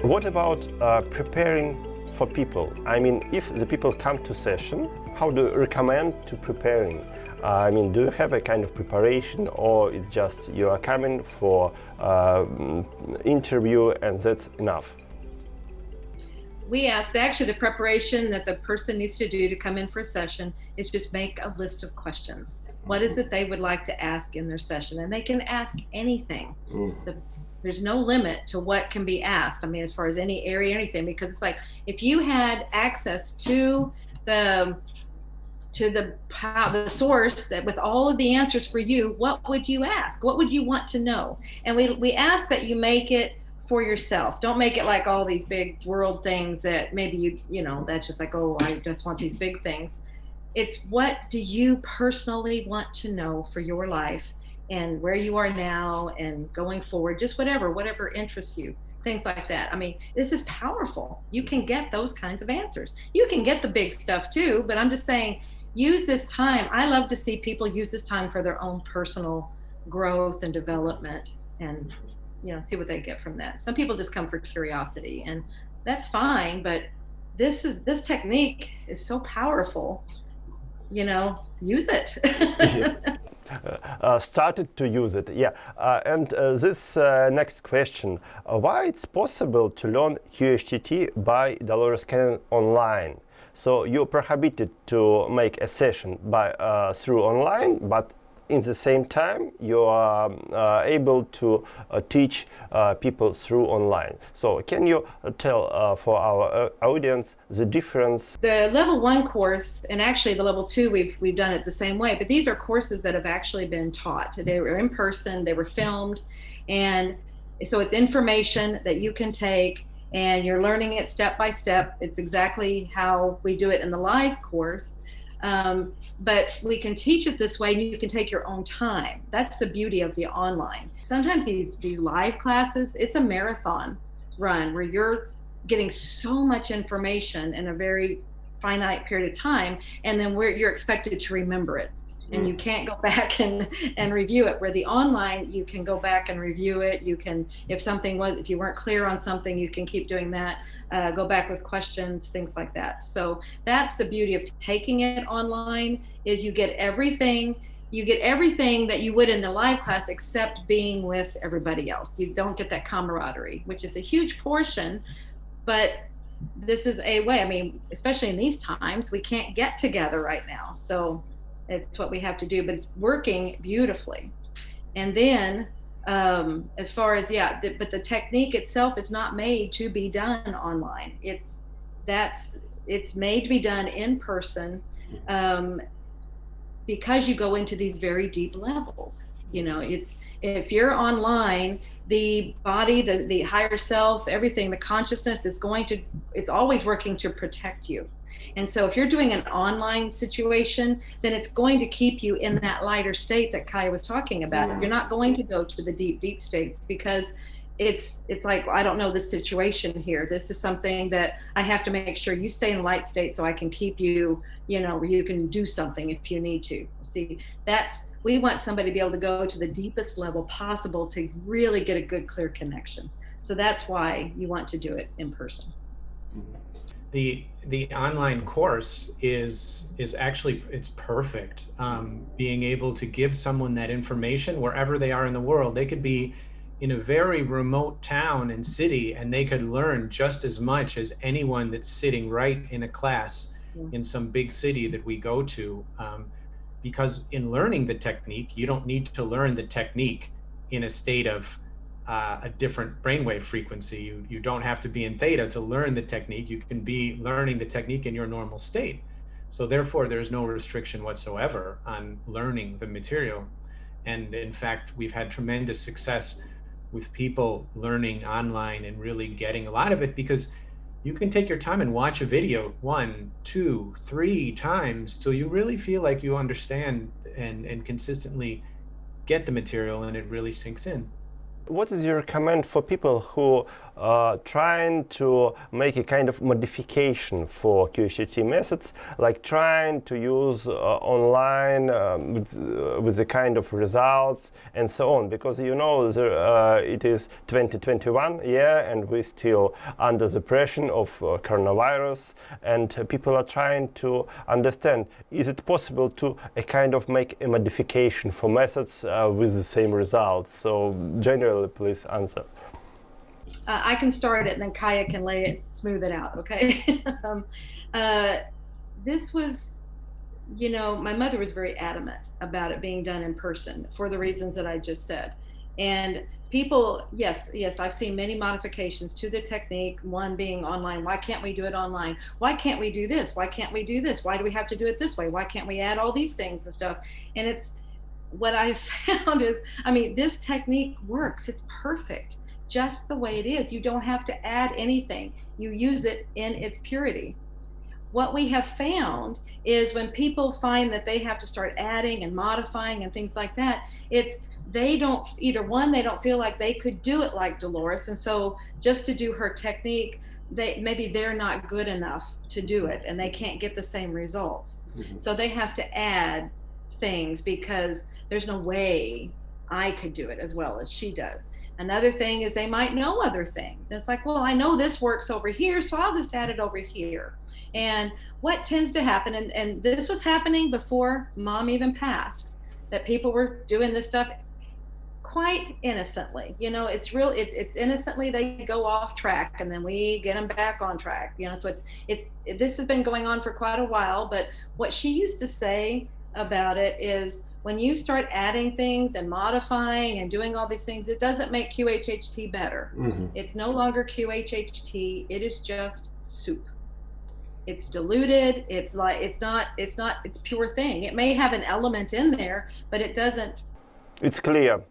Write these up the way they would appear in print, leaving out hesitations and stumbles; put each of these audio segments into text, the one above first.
What about preparing for people? I mean, if the people come to session, how do you recommend to preparing? I mean, do you have a kind of preparation, or it's just you are coming for interview and that's enough? We ask, actually the preparation that the person needs to do to come in for a session is just make a list of questions. What is it they would like to ask in their session? And they can ask anything. There's no limit to what can be asked. I mean, as far as any area, anything, because it's like, if you had access to the source that with all of the answers for you, what would you ask? What would you want to know? And we ask that you make it for yourself. Don't make it like all these big world things that maybe you know, that's just like, oh, I just want these big things. It's what do you personally want to know for your life and where you are now and going forward, just whatever interests you, things like that. I mean, this is powerful. You can get those kinds of answers. You can get the big stuff too, but I'm just saying, use this time. I love to see people use this time for their own personal growth and development, and you know, see what they get from that. Some people just come for curiosity, and that's fine, but this technique is so powerful, you know, use it. Started to use it, yeah. And this next question, why it's possible to learn QHHT by Dolores Kэнnon online? So you're prohibited to make a session by through online, but in the same time you are able to teach people through online. So can you tell for our audience the difference? The level 1 course, and actually the level 2, we've done it the same way, but these are courses that have actually been taught. They were in person, they were filmed, and so it's information that you can take and you're learning it step by step. It's exactly how we do it in the live course. But we can teach it this way, and you can take your own time. That's the beauty of the online. Sometimes these live classes, it's a marathon run where you're getting so much information in a very finite period of time, and then you're expected to remember it. And you can't go back and review it. Where the online, you can go back and review it. You can, if you weren't clear on something, you can keep doing that. Go back with questions, things like that. So that's the beauty of taking it online, is you get everything that you would in the live class, except being with everybody else. You don't get that camaraderie, which is a huge portion, but this is a way. I mean, especially in these times, we can't get together right now. So it's what we have to do, but it's working beautifully. And then as far as, but the technique itself is not made to be done online. It's made to be done in person, because you go into these very deep levels. You know, if you're online, the body, the higher self, everything, the consciousness it's always working to protect you. And so if you're doing an online situation, then it's going to keep you in that lighter state that Kaiya was talking about. You're not going to go to the deep states, because it's like, I don't know this situation here. This is something that I have to make sure you stay in light state so I can keep you, you know, where you can do something if you need to. See, we want somebody to be able to go to the deepest level possible to really get a good, clear connection. So that's why you want to do it in person. The online course is actually, it's perfect. Being able to give someone that information wherever they are in the world. They could be in a very remote town and city, and they could learn just as much as anyone that's sitting right in a class in some big city that we go to. Because in learning the technique, you don't need to learn the technique in a state of a different brainwave frequency. You don't have to be in theta to learn the technique. You can be learning the technique in your normal state. So therefore, there's no restriction whatsoever on learning the material. And in fact, we've had tremendous success with people learning online and really getting a lot of it, because you can take your time and watch a video 1, 2, 3 times till you really feel like you understand and consistently get the material, and it really sinks in. What is your comment for people who are trying to make a kind of modification for QHHT methods, like trying to use online with the kind of results and so on? Because you know it is 2021 year and we're still under the pressure of coronavirus, and people are trying to understand, is it possible to kind of make a modification for methods with the same results? So generally, please answer. I can start it and then Kaya can smooth it out, okay? This was, you know, my mother was very adamant about it being done in person for the reasons that I just said. And people, yes, I've seen many modifications to the technique, one being online. Why can't we do it online? Why can't we do this? Why can't we do this? Why do we have to do it this way? Why can't we add all these things and stuff? And it's, what I found is, I mean, this technique works. It's perfect, just the way it is. You don't have to add anything. You use it in its purity. What we have found is when people find that they have to start adding and modifying and things like that, they don't feel like they could do it like Dolores. And so just to do her technique, maybe they're not good enough to do it and they can't get the same results. Mm-hmm. So they have to add things because there's no way I could do it as well as she does. Another thing is they might know other things. It's like, well, I know this works over here, so I'll just add it over here. And what tends to happen, and this was happening before Mom even passed, that people were doing this stuff quite innocently. You know, it's innocently they go off track and then we get them back on track. You know, so this has been going on for quite a while. But what she used to say about it is, when you start adding things and modifying and doing all these things, it doesn't make QHHT better. Mm-hmm. It's no longer QHHT. It is just soup. It's diluted. It's pure thing. It may have an element in there, but it doesn't. It's clear.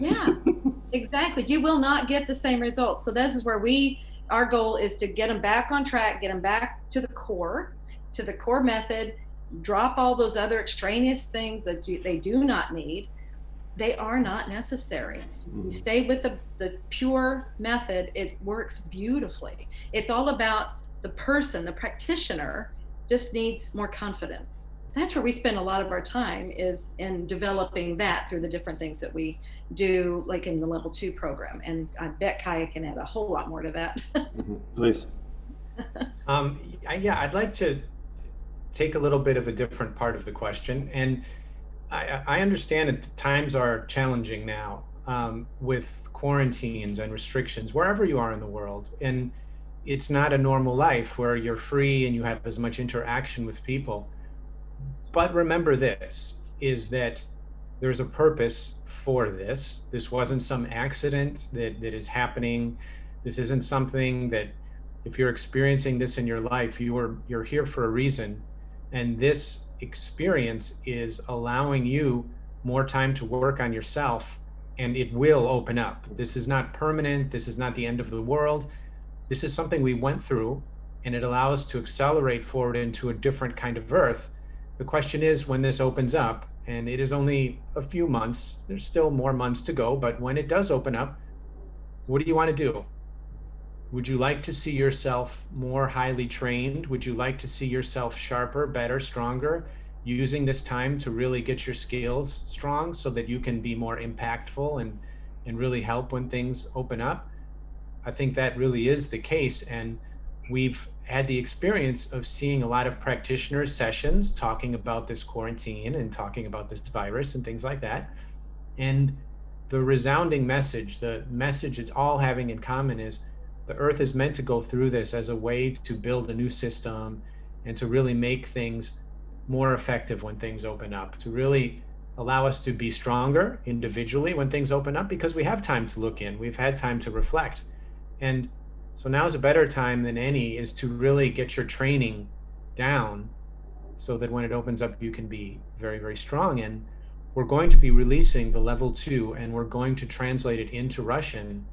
Yeah, exactly. You will not get the same results. So this is where our goal is to get them back on track, get them back to the core method. Drop all those other extraneous things that they do not need. They are not necessary. You stay with the pure method, it works beautifully. It's all about the person, the practitioner just needs more confidence. That's where we spend a lot of our time, is in developing that through the different things that we do, like in the level 2 program. And I bet Kaya can add a whole lot more to that. Please. Yeah, I'd like to take a little bit of a different part of the question. And I understand that times are challenging now with quarantines and restrictions wherever you are in the world. And it's not a normal life where you're free and you have as much interaction with people. But remember this, is that there's a purpose for this. This wasn't some accident that is happening. This isn't something that, if you're experiencing this in your life, you're here for a reason. And this experience is allowing you more time to work on yourself, and it will open up. This is not permanent. This is not the end of the world. This is something we went through, and it allows us to accelerate forward into a different kind of earth. The question is, when this opens up, and it is only a few months, there's still more months to go, but when it does open up, what do you want to do? Would you like to see yourself more highly trained? Would you like to see yourself sharper, better, stronger, using this time to really get your skills strong so that you can be more impactful and really help when things open up? I think that really is the case. And we've had the experience of seeing a lot of practitioner sessions talking about this quarantine and talking about this virus and things like that. And the resounding message, the message it's all having in common is, the earth is meant to go through this as a way to build a new system and to really make things more effective when things open up, to really allow us to be stronger individually when things open up, because we have time to look in, we've had time to reflect. And so now is a better time than any is to really get your training down so that when it opens up, you can be very, very strong. And we're going to be releasing the level 2, and we're going to translate it into Russian.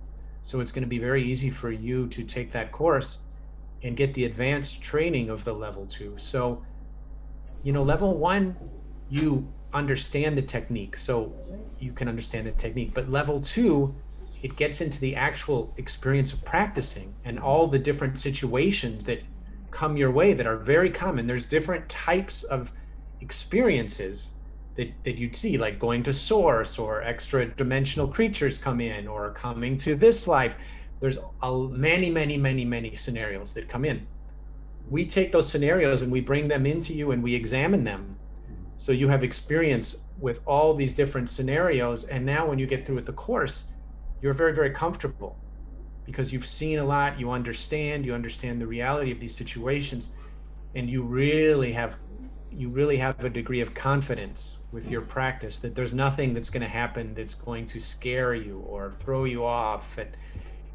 So it's going to be very easy for you to take that course and get the advanced training of the level 2. So, you know, level 1, you understand the technique, so you can understand the technique. But level 2, it gets into the actual experience of practicing and all the different situations that come your way that are very common. There's different types of experiences that you'd see, like going to source, or extra dimensional creatures come in, or coming to this life. There's many scenarios that come in. We take those scenarios and we bring them into you and we examine them. So you have experience with all these different scenarios. And now when you get through with the course, you're very comfortable because you've seen a lot, you understand the reality of these situations, and you really have a degree of confidence with your practice that there's nothing that's going to happen that's going to scare you or throw you off, that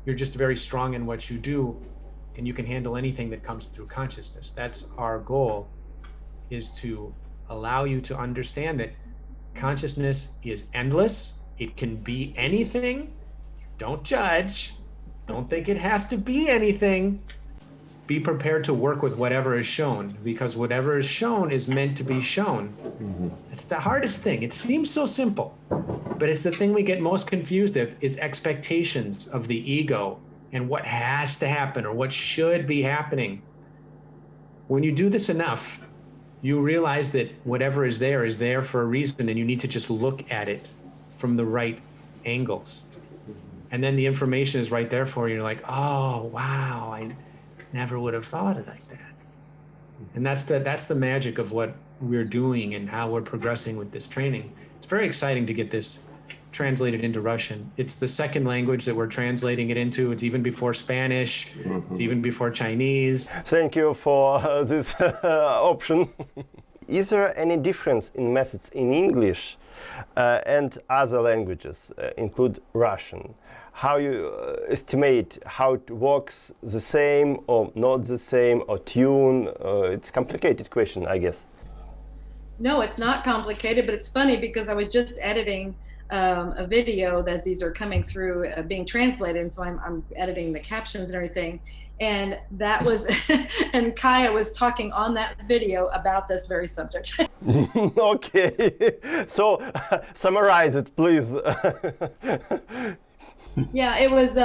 you're just very strong in what you do and you can handle anything that comes through consciousness. That's our goal, is to allow you to understand that consciousness is endless. It can be anything. Don't judge. Don't think it has to be anything. Be prepared to work with whatever is shown, because whatever is shown is meant to be shown. It's the hardest thing. It seems so simple, but it's the thing we get most confused of, is expectations of the ego and what has to happen or what should be happening. When you do this enough, you realize that whatever is there for a reason, and you need to just look at it from the right angles. And then the information is right there for you. You're like, oh, wow, I never would have thought it like that. And that's the magic of what we're doing and how we're progressing with this training. It's very exciting to get this translated into Russian. It's the second language that we're translating it into. It's even before Spanish. It's even before Chinese. Thank you for this option. Is there any difference in methods in English and other languages, include Russian? How you estimate how it works, the same or not the same, or tune? It's a complicated question, I guess. No, it's not complicated, but it's funny because I was just editing a video as these are coming through, being translated, and so I'm editing the captions and everything. And that was, and Kaya was talking on that video about this very subject. Okay, so summarize it, please. Yeah, it was,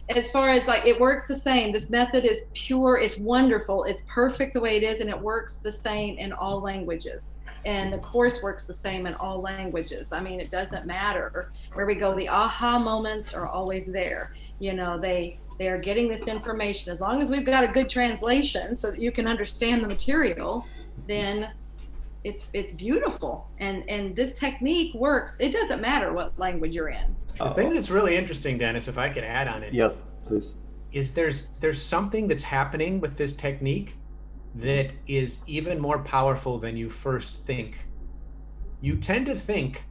as far as like, it works the same. This method is pure, it's wonderful, it's perfect the way it is, and it works the same in all languages. And the course works the same in all languages. I mean, it doesn't matter where we go. The aha moments are always there. You know, they are getting this information. As long as we've got a good translation so that you can understand the material, then it's beautiful. And this technique works. It doesn't matter what language you're in. The thing that's really interesting, Dennis, if I could add on it. Yes, please. Is there's something that's happening with this technique that is even more powerful than you first think. You tend to think,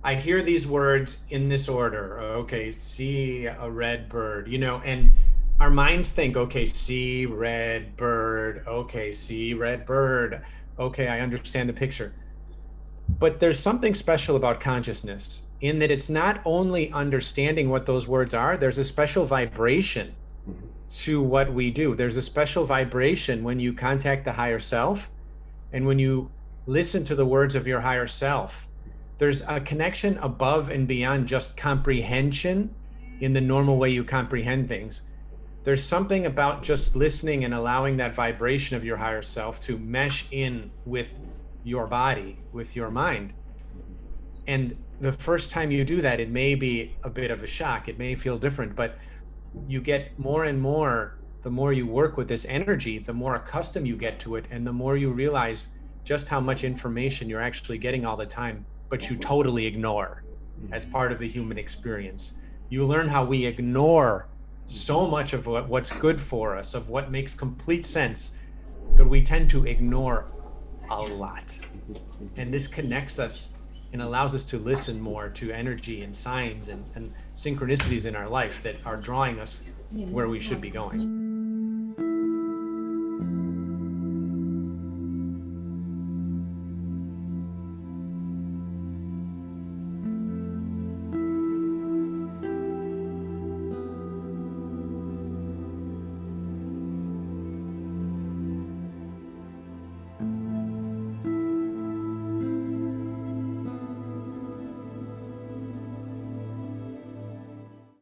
I hear these words in this order. Okay, see a red bird, you know, and our minds think, okay, see red bird. Okay, see red bird. Okay, I understand the picture. But there's something special about consciousness in that it's not only understanding what those words are, there's a special vibration to what we do. There's a special vibration when you contact the higher self and when you listen to the words of your higher self. There's a connection above and beyond just comprehension in the normal way you comprehend things. There's something about just listening and allowing that vibration of your higher self to mesh in with your body, with your mind. And the first time you do that, it may be a bit of a shock. It may feel different, but you get more and more, the more you work with this energy, the more accustomed you get to it, and the more you realize just how much information you're actually getting all the time, but you totally ignore as part of the human experience. You learn how we ignore so much of what's good for us, of what makes complete sense, but we tend to ignore a lot. And this connects us and allows us to listen more to energy and signs and synchronicities in our life that are drawing us where we should be going.